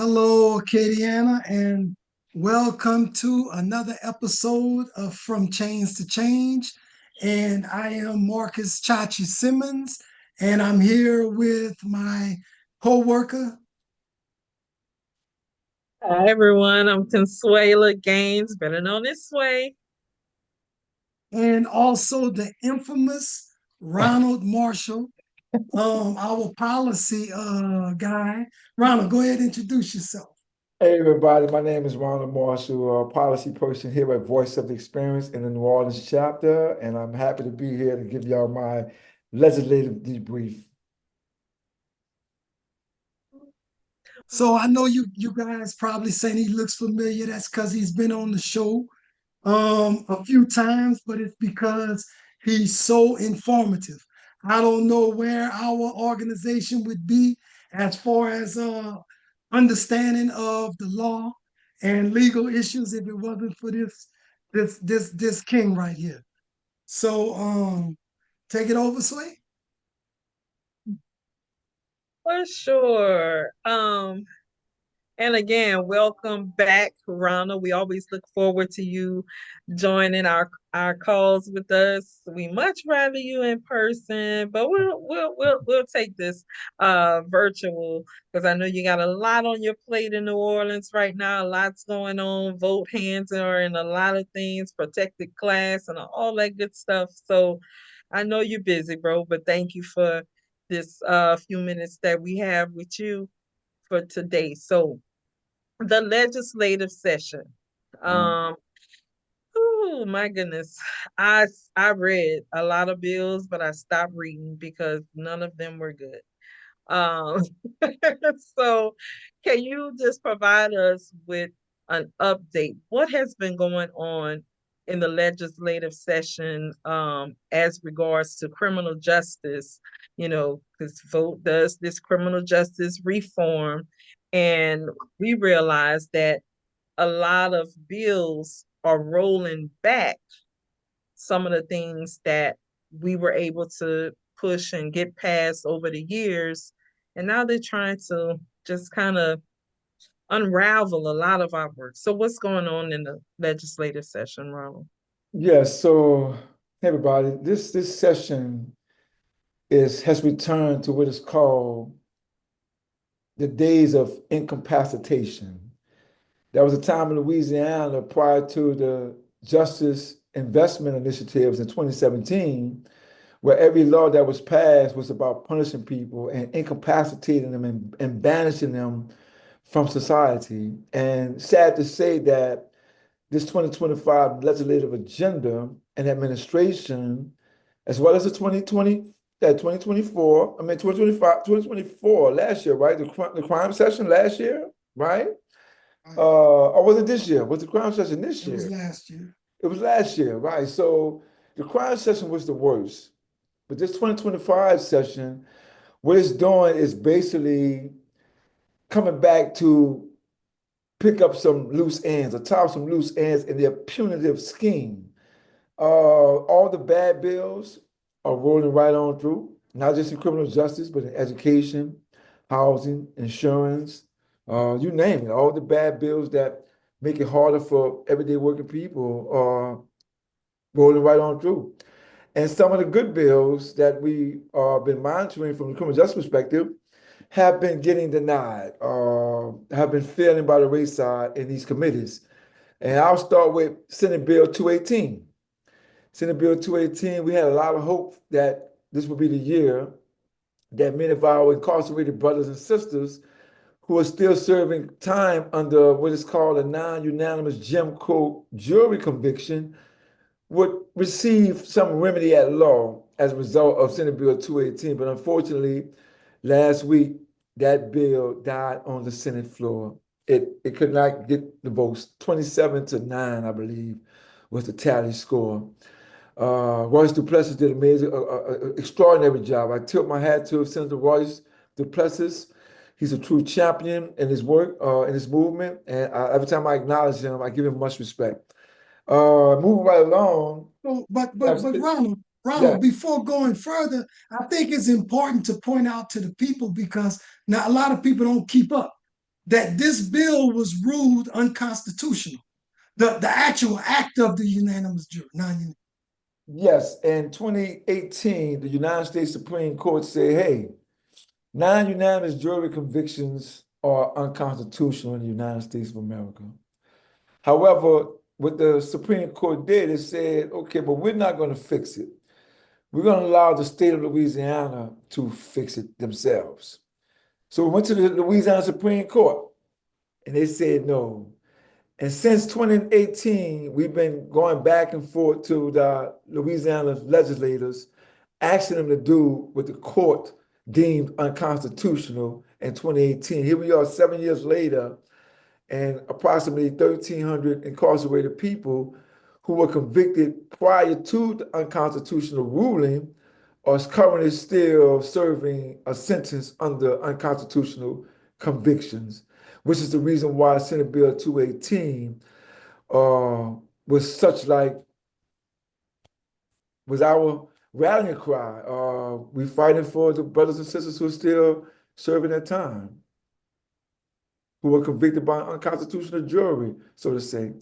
Hello, Acadiana, and welcome to another episode of From Chains to Change. And I am Marcus Chachi Simmons, and I'm here with my co-worker Hi everyone, I'm Consuela Gaines, better known as Sway. and also the infamous Ronald Marshall, our policy guy. Ronald, go ahead and introduce yourself. Hey everybody, my name is Ronald Marshall, policy person here at Voice of the Experience in the New Orleans chapter, and I'm happy to be here to give y'all my legislative debrief. So I know you guys probably saying he looks familiar. That's because he's been on the show a few times, but it's because he's so informative. I don't know where our organization would be as far as understanding of the law and legal issues if it wasn't for this king right here. So take it over, Sway. For sure. And again, welcome back, Ronald. We always look forward to you joining our calls with us. We much rather you in person, but we'll take this virtual because I know you got a lot on your plate in New Orleans right now. A lot's going on. Vote hands are in a lot of things, protected class and all that good stuff. So I know you're busy, bro, but thank you for this few minutes that we have with you for today. So the legislative session. Uh, Um, oh my goodness. I I read a lot of bills, but I stopped reading because none of them were good. Um, so can you just provide us with an update? What has been going on in the legislative session as regards to criminal justice? You know, this vote does this criminal justice reform, and we realize that a lot of bills are rolling back some of the things that we were able to push and get past over the years. And now they're trying to just kind of unravel a lot of our work. So, what's going on in the legislative session, Ronald? yes, so hey everybody, this session is has returned to what is called the days of incapacitation. There was a time in Louisiana prior to the Justice Investment Initiatives in 2017 where every law that was passed was about punishing people and incapacitating them and banishing them from society. And sad to say that this 2025 legislative agenda and administration, as well as the 2020, that 2024, I mean 2025, 2024, last year, right? The crime session last year, right? Right. Or was it this year? Was the crime session this It was year? last year. It was last year, right? So the crime session was the worst. But this 2025 session, what it's doing is basically coming back to pick up some loose ends, or tie up some loose ends in their punitive scheme. All the bad bills are rolling right on through, not just in criminal justice, but in education, housing, insurance, you name it. All the bad bills that make it harder for everyday working people are rolling right on through. And some of the good bills that we have been monitoring from the criminal justice perspective have been getting denied, have been failing by the wayside in these committees. And I'll start with Senate Bill 218. Senate Bill 218, we had a lot of hope that this would be the year that many of our incarcerated brothers and sisters who are still serving time under what is called a non-unanimous Jim Crow jury conviction would receive some remedy at law as a result of Senate Bill 218. But unfortunately, last week, that bill died on the Senate floor. It could not get the votes. 27-9, I believe, was the tally score. Royce Duplessis did an amazing, extraordinary job. I tilt my hat to Senator Royce Duplessis. He's a true champion in his work, in his movement, and every time I acknowledge him, I give him much respect. Moving right along. So, but Yeah. Ronald, before going further, I think it's important to point out to the people because now a lot of people don't keep up. that this bill was ruled unconstitutional. The actual act of the unanimous jury, non. Yes, in 2018, the United States Supreme Court said, hey, non-unanimous jury convictions are unconstitutional in the United States of America. However, what the Supreme Court did is said, okay, but we're not going to fix it. We're going to allow the state of Louisiana to fix it themselves. So we went to the Louisiana Supreme Court and they said no. And since 2018, we've been going back and forth to the Louisiana legislators, asking them to do what the court deemed unconstitutional in 2018. Here we are 7 years later, and approximately 1,300 incarcerated people who were convicted prior to the unconstitutional ruling are currently still serving a sentence under unconstitutional convictions, which is the reason why Senate Bill 218 was such like was our rallying cry. We fighting for the brothers and sisters who are still serving their time, who were convicted by an unconstitutional jury, so to say.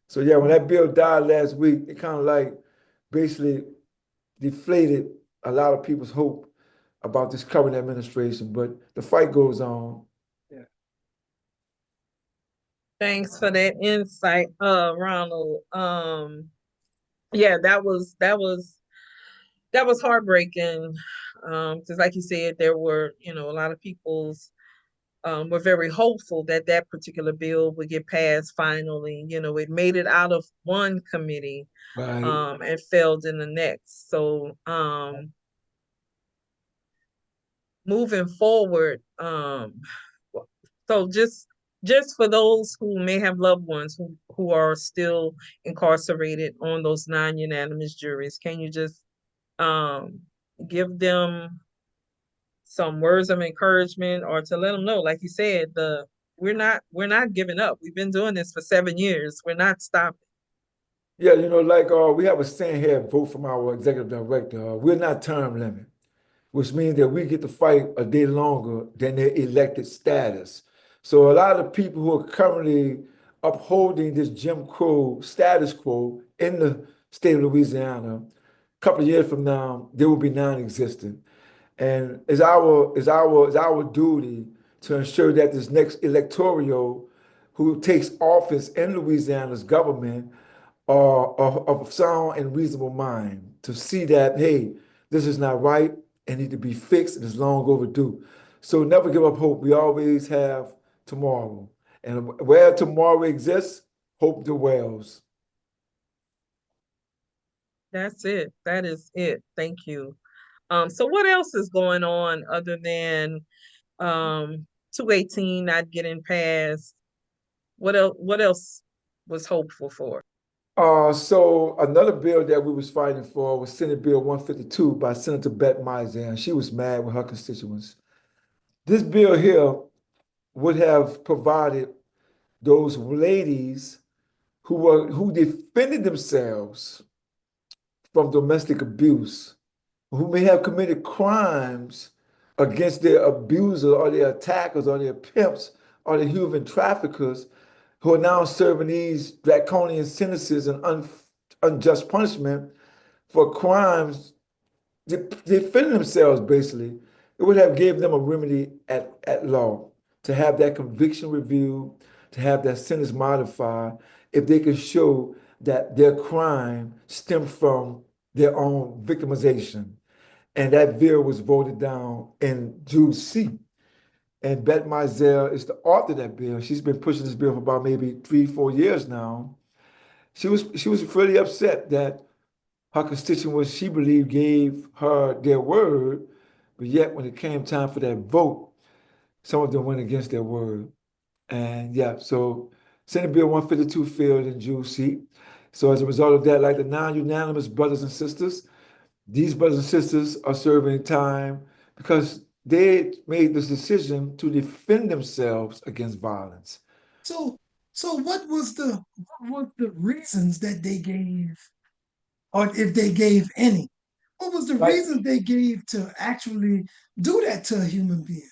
So yeah, when that bill died last week, it kind of like basically deflated a lot of people's hope about this current administration. But the fight goes on. Yeah. Thanks for that insight, Ronald. Yeah, that was heartbreaking. Because like you said, there were, a lot of people's were very hopeful that that particular bill would get passed finally. It made it out of one committee Right. and failed in the next. So moving forward, so just for those who may have loved ones who are still incarcerated on those non-unanimous juries, can you just um give them some words of encouragement or to let them know, like you said, the we're not giving up. We've been doing this for 7 years. We're not stopping. Yeah, like we have a saying here, vote from our executive director. We're not term limit, which means that we get to fight a day longer than their elected status. So a lot of people who are currently upholding this Jim Crow status quo in the state of Louisiana, a couple of years from now, they will be non-existent. And it's our duty to ensure that this next electoral who takes office in Louisiana's government are of sound and reasonable mind to see that, hey, this is not right and need to be fixed and is long overdue. So never give up hope. We always have tomorrow. And where tomorrow exists, hope dwells. That's it. That is it. Thank you. So what else is going on other than 218 not getting passed? What else was hopeful for? So another bill that we was fighting for was Senate Bill 152 by Senator Bette Mizan. She was mad with her constituents. This bill here would have provided those ladies who defended themselves from domestic abuse, who may have committed crimes against their abuser or their attackers or their pimps or the human traffickers, who are now serving these draconian sentences and unjust punishment for crimes defending themselves, basically. It would have gave them a remedy at law to have that conviction reviewed, to have that sentence modified, if they could show that their crime stemmed from their own victimization. And that bill was voted down in June C. And Bette Mizell is the author of that bill. She's been pushing this bill for about maybe 3, 4 years now. She was really upset that her constituents, she believed, gave her their word, but yet when it came time for that vote, some of them went against their word. And yeah, so Senate Bill 152 failed in June seat. So as a result of that, like the non-unanimous brothers and sisters, these brothers and sisters are serving time because they made this decision to defend themselves against violence. So, so what was the reasons that they gave, or if they gave any? What was the Like reasons they gave to actually do that to a human being?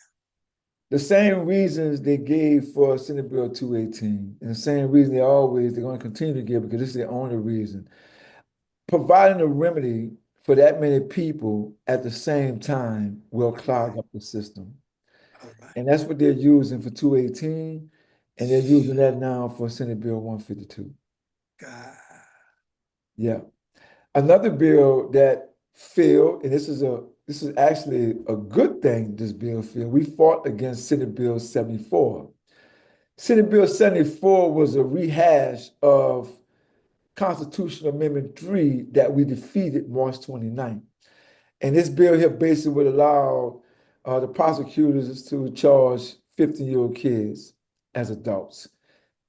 The same reasons they gave for Senate Bill 218, and the same reason they're going to continue to give because this is the only reason. Providing a remedy for that many people at the same time will All clog right. up the system. All right. And that's what they're using for 218, and they're using that now for Senate Bill 152. God. Yeah. Another bill that failed, and this is actually a good thing this bill failed. We fought against Senate Bill 74. Senate Bill 74 was a rehash of Constitutional Amendment 3 that we defeated March 29th. And this bill here basically would allow the prosecutors to charge 15-year-old kids as adults.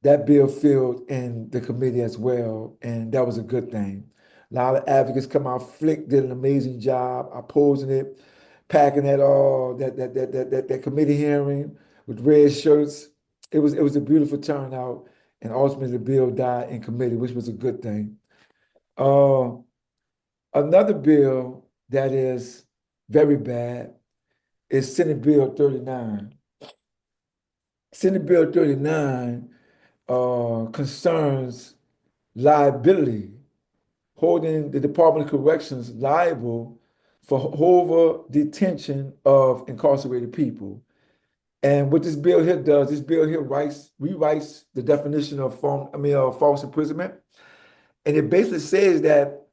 That bill failed in the committee as well, and that was a good thing. A lot of advocates come out. Flick did an amazing job opposing it, packing that committee hearing with red shirts. It was a beautiful turnout, and ultimately the bill died in committee, which was a good thing. Uh, Another bill that is very bad is Senate Bill 39. Senate Bill 39 concerns liability, holding the Department of Corrections liable for over detention of incarcerated people. And what this bill here does, this bill here rewrites the definition of false imprisonment. And it basically says that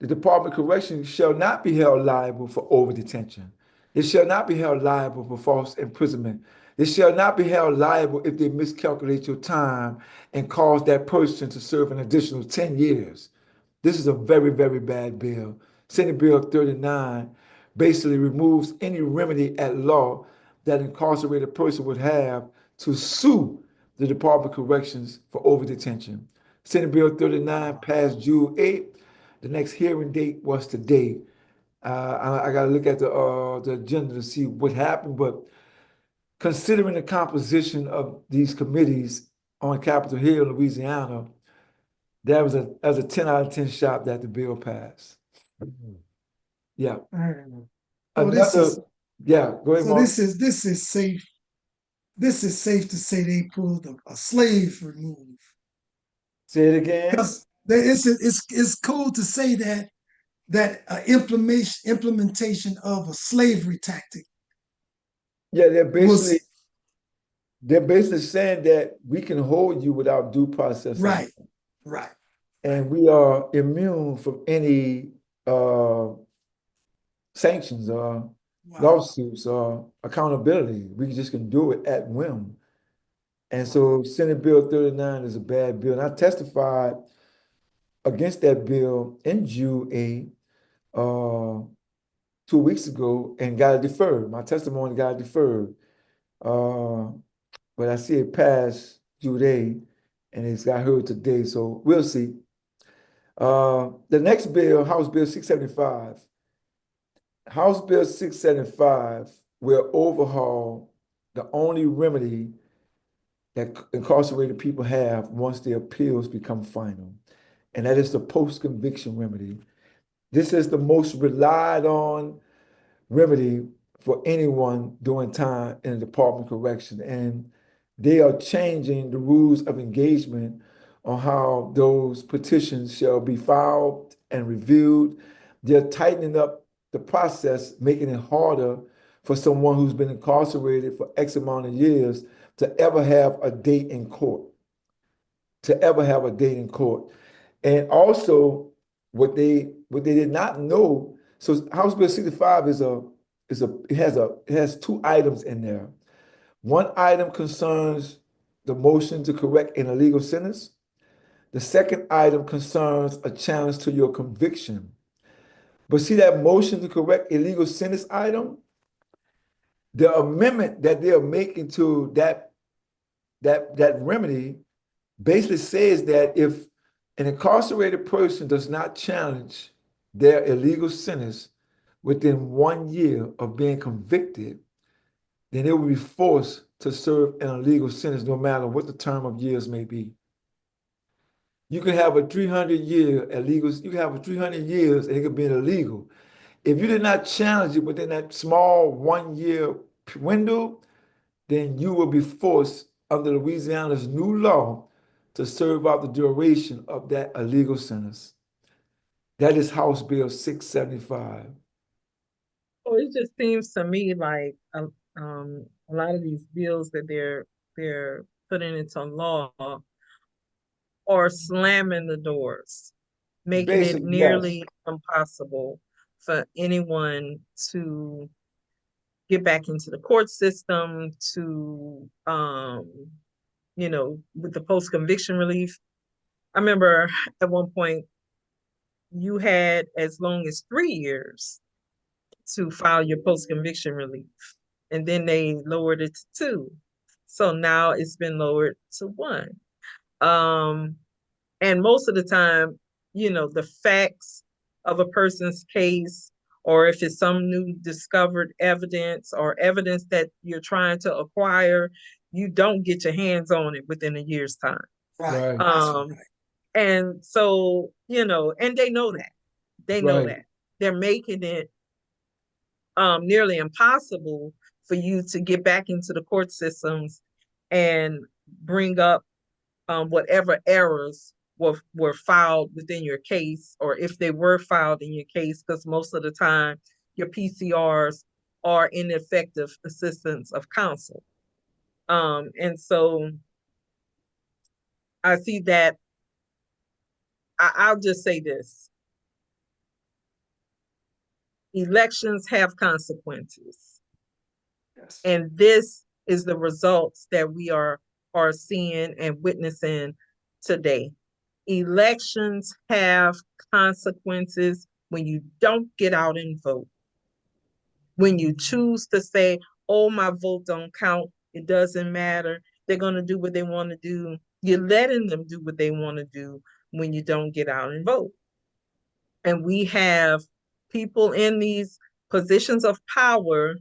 the Department of Corrections shall not be held liable for overdetention. It shall not be held liable for false imprisonment. It shall not be held liable if they miscalculate your time and cause that person to serve an additional 10 years. This is a very, very bad bill. Senate Bill 39 basically removes any remedy at law that an incarcerated person would have to sue the Department of Corrections for overdetention. Senate Bill 39 passed June 8th. The next hearing date was today. I got to look at the agenda to see what happened, but considering the composition of these committees on Capitol Hill, Louisiana, that was a 10 out of 10 shot that the bill passed. Yeah. Mm. So this Another, is yeah, go ahead, so Mark. this is safe. This is safe to say they pulled a slave remove Say it again. because it's cool to say that implementation of a slavery tactic Yeah, was they're basically saying that we can hold you without due process of law. right, right, right. And we are immune from any uh, sanctions or Wow, lawsuits or accountability. We just can do it at whim. And wow. so Senate Bill 39 is a bad bill. And I testified against that bill in June uh, 2 weeks ago and got it deferred. My testimony got deferred. Uh, but I see it pass today and it's got heard today. So we'll see. The next bill, House Bill 675. House Bill 675 will overhaul the only remedy that incarcerated people have once their appeals become final, and that is the post-conviction remedy. This is the most relied on remedy for anyone doing time in the Department of Correction. And they are changing the rules of engagement on how those petitions shall be filed and reviewed. They're tightening up the process, making it harder for someone who's been incarcerated for X amount of years to ever have a date in court, to ever have a date in court. And also, what they did not know. So House Bill 65 it has two items in there. One item concerns the motion to correct an illegal sentence. The second item concerns a challenge to your conviction. But see that motion to correct illegal sentence item, the amendment that they are making to that remedy basically says that if an incarcerated person does not challenge their illegal sentence within 1 year of being convicted, then they will be forced to serve an illegal sentence no matter what the term of years may be. You can have a 300-year illegal, you can have a 300 years and it could be illegal. If you did not challenge it within that small 1 year window, then you will be forced under Louisiana's new law to serve out the duration of that illegal sentence. That is House Bill 675. So it just seems to me like a lot of these bills that they're putting into law are slamming the doors, making it Basically, yes. nearly impossible for anyone to get back into the court system, to with the post conviction relief. I remember at one point you had as long as 3 years to file your post conviction relief, and then they lowered it to two. So now it's been lowered to one. Um, and most of the time, the facts of a person's case, or if it's some new discovered evidence or evidence that you're trying to acquire, you don't get your hands on it within a year's time. Right. Right. That's And so, and they know that. They That's know right. that. They're making it nearly impossible for you to get back into the court systems and bring up whatever errors were filed within your case, or if they were filed in your case, because most of the time your PCRs are ineffective assistance of counsel. And so I see that. I'll just say this: elections have consequences, yes. and this is the results that we are seeing and witnessing today. Elections have consequences when you don't get out and vote, when you choose to say, oh, my vote don't count, it doesn't matter, they're going to do what they want to do. You're letting them do what they want to do when you don't get out and vote. And we have people in these positions of power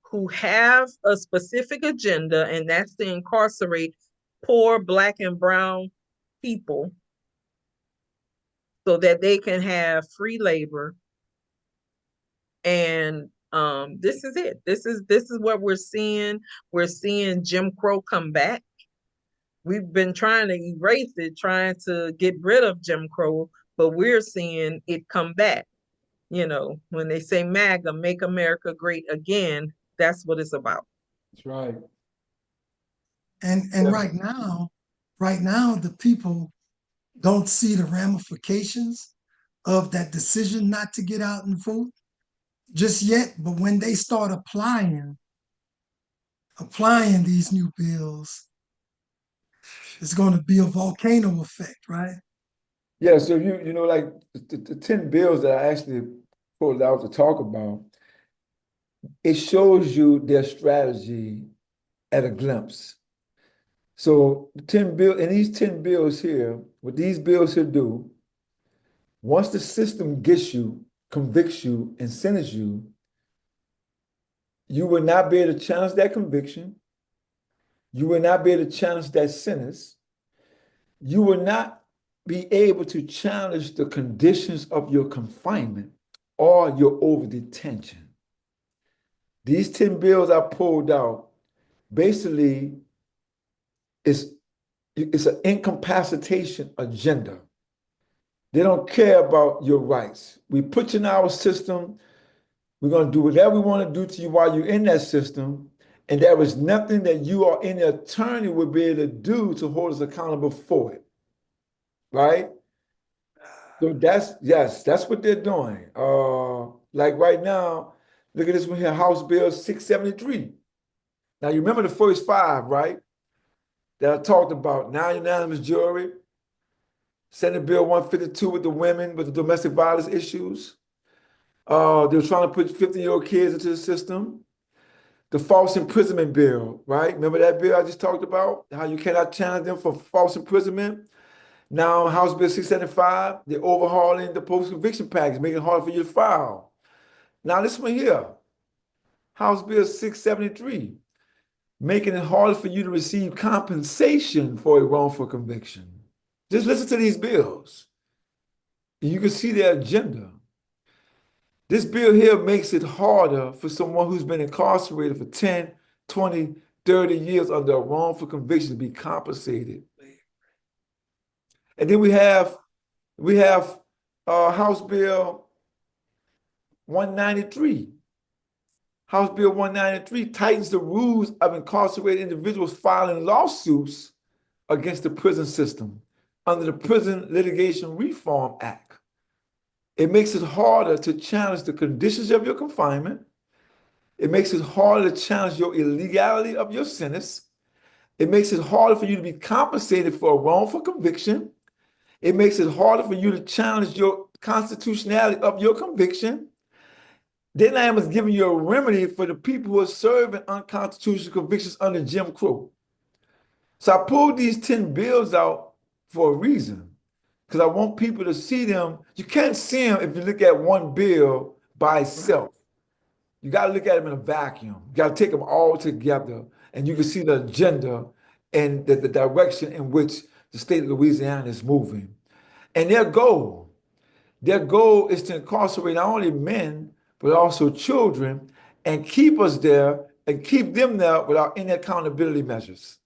who have a specific agenda, and that's to incarcerate poor Black and brown people so that they can have free labor. And this is it. This is what we're seeing. We're seeing Jim Crow come back. We've been trying to erase it, trying to get rid of Jim Crow, but we're seeing it come back. When they say MAGA, make America great again, that's what it's about. That's right. And Yeah. right now, the people don't see the ramifications of that decision not to get out and vote just yet. But when they start applying these new bills, it's going to be a volcano effect, right? Yeah, so like the 10 bills that I actually pulled out to talk about, it shows you their strategy at a glimpse. So 10 bill and these 10 bills here, what these bills here do, once the system gets you, convicts you, and sentences you, you will not be able to challenge that conviction. You will not be able to challenge that sentence. You will not be able to challenge the conditions of your confinement or your over detention. These 10 bills I pulled out basically is it's an incapacitation agenda. They don't care about your rights. We put you in our system. We're going to do whatever we want to do to you while you're in that system. And there is nothing that you or any attorney would be able to do to hold us accountable for it. Right? So yes, that's what they're doing. Like right now, look at this one here, House Bill 673. Now you remember the first five, right? That I talked about, now unanimous jury, Senate Bill 152 with the women with the domestic violence issues. They were trying to put 15-year-old kids into the system. The false imprisonment bill, right? Remember that bill I just talked about? How you cannot challenge them for false imprisonment. Now, House Bill 675, they're overhauling the post-conviction package, making it harder for you to file. Now, this one here, House Bill 673, making it harder for you to receive compensation for a wrongful conviction. Just listen to these bills. And you can see their agenda. This bill here makes it harder for someone who's been incarcerated for 10, 20, 30 years under a wrongful conviction to be compensated. And then we have House Bill 193. House Bill 193 tightens the rules of incarcerated individuals filing lawsuits against the prison system under the Prison Litigation Reform Act. It makes it harder to challenge the conditions of your confinement. It makes it harder to challenge your illegality of your sentence. It makes it harder for you to be compensated for a wrongful conviction. It makes it harder for you to challenge your constitutionality of your conviction. Then I was giving you a remedy for the people who are serving unconstitutional convictions under Jim Crow. So I pulled these 10 bills out for a reason, because I want people to see them. You can't see them if you look at one bill by itself. You got to look at them in a vacuum. You got to take them all together, and you can see the agenda and the direction in which the state of Louisiana is moving. And their goal is to incarcerate not only men, but also children and keep us there and keep them there without any accountability measures.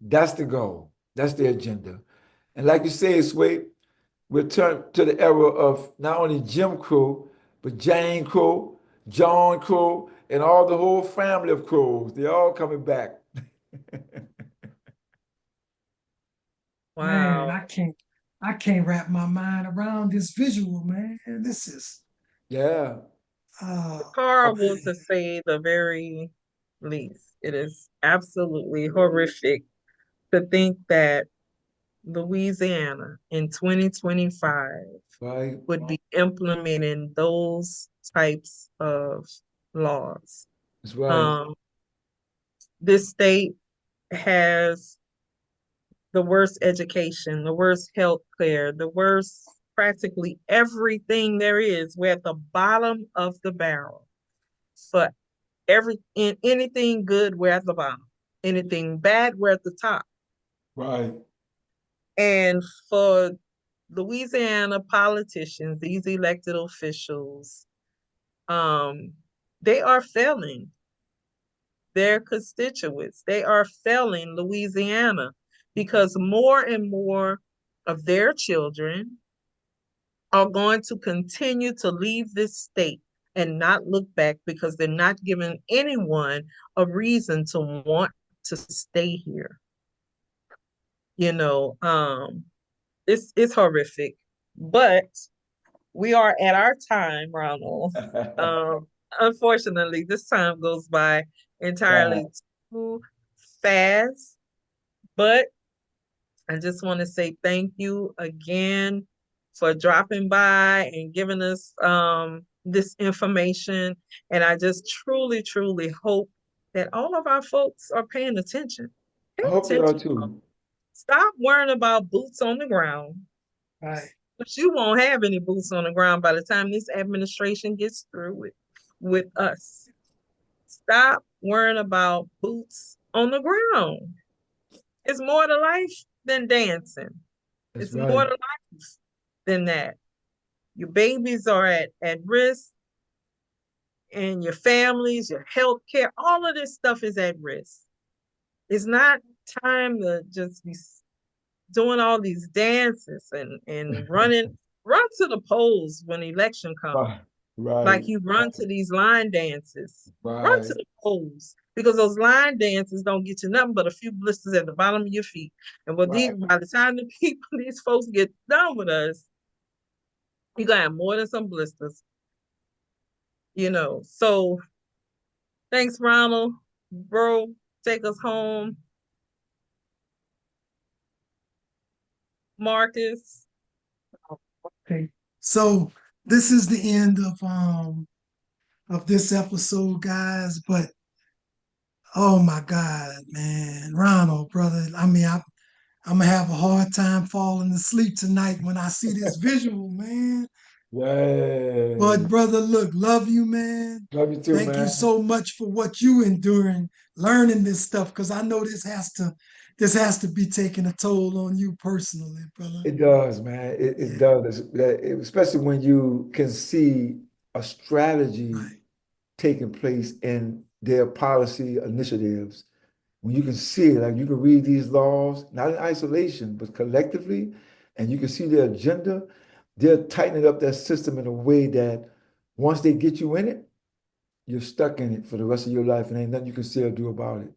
That's the goal. That's the agenda. And like you say, Sway, we'll turn to the era of not only Jim Crow, but Jane Crow, John Crow, and all the whole family of Crows. They're all coming back. Man, Wow. I can't wrap my mind around this visual, man. This is Yeah. oh Horrible man. to say the very least. It is absolutely horrific to think that Louisiana in 2025 Right. would be implementing those types of laws. That's right. Um, this state has the worst education, the worst health care, the worst practically everything there is. We're at the bottom of the barrel. For anything good, we're at the bottom. Anything bad, we're at the top. Right. And for Louisiana politicians, these elected officials, um, they are failing their constituents. They are failing Louisiana because more and more of their children are going to continue to leave this state and not look back because they're not giving anyone a reason to want to stay here. You know, it's horrific, but we are at our time, Ronald. Um, Unfortunately, this time goes by entirely Wow. too fast, but I just want to say thank you again for dropping by and giving us this information. And I just truly, truly hope that all of our folks are paying attention. Pay I hope they are attention. too. Stop worrying about boots on the ground, Right. but you won't have any boots on the ground by the time this administration gets through with us. Stop worrying about boots on the ground. It's more to life than dancing. That's It's more right. to life than that. Your babies are at risk, and your families, your health care, all of this stuff is at risk. It's not time to just be doing all these dances and run to the polls when election comes. Right. Right. Like you run to these line dances. Run to Right. the polls because those line dances don't get you nothing but a few blisters at the bottom of your feet. And Right. by the time the people, these folks get done with us, you gonna have more than some blisters, you know. So thanks, Ronald. Bro, take us home. Marcus. Okay. So this is the end of this episode, guys. But oh my God, man, Ronald, brother. I mean, I'm gonna have a hard time falling asleep tonight when I see this visual, man. But Yay. brother, look, love you, man. Love you too, Thank you man. so much for what you enduring, learning this stuff, because I know this has to be taking a toll on you personally, brother. It does, man. It Yeah, does. Especially when you can see a strategy right. taking place in their policy initiatives. when you can see it, like you can read these laws, not in isolation, but collectively, and you can see their agenda, they're tightening up that system in a way that once they get you in it, you're stuck in it for the rest of your life, and ain't nothing you can say or do about it.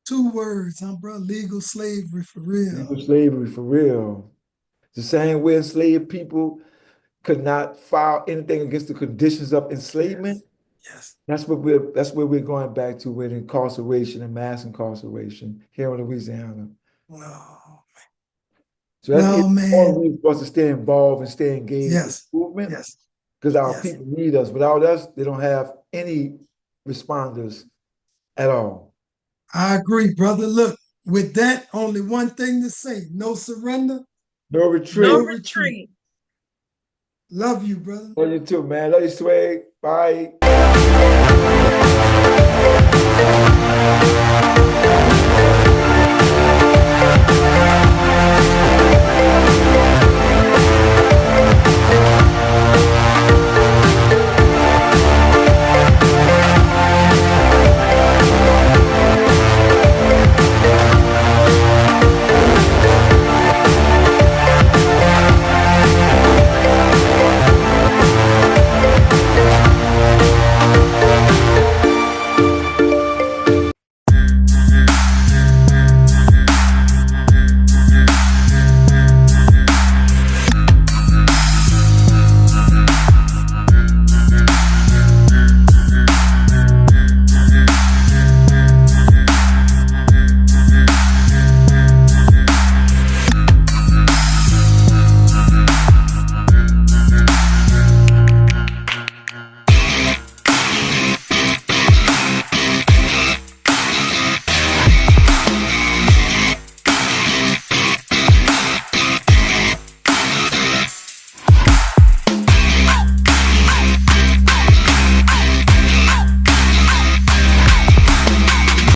Two words, huh, bro? Legal slavery for real. Legal slavery for real. The same way enslaved people could not file anything against the conditions of enslavement. Yes, yes. That's where we're going back to with incarceration and mass incarceration here in Louisiana. No, So that's even no, more man. reason for us to stay involved and stay engaged with Yes, the movement yes, because our yes. people need us. Without us, they don't have any responders at all. I agree, brother. Look, with that, only one thing to say: no surrender, No no No retreat. retreat. retreat. Love you, brother. Love you too, man. Love you, Sway. Bye.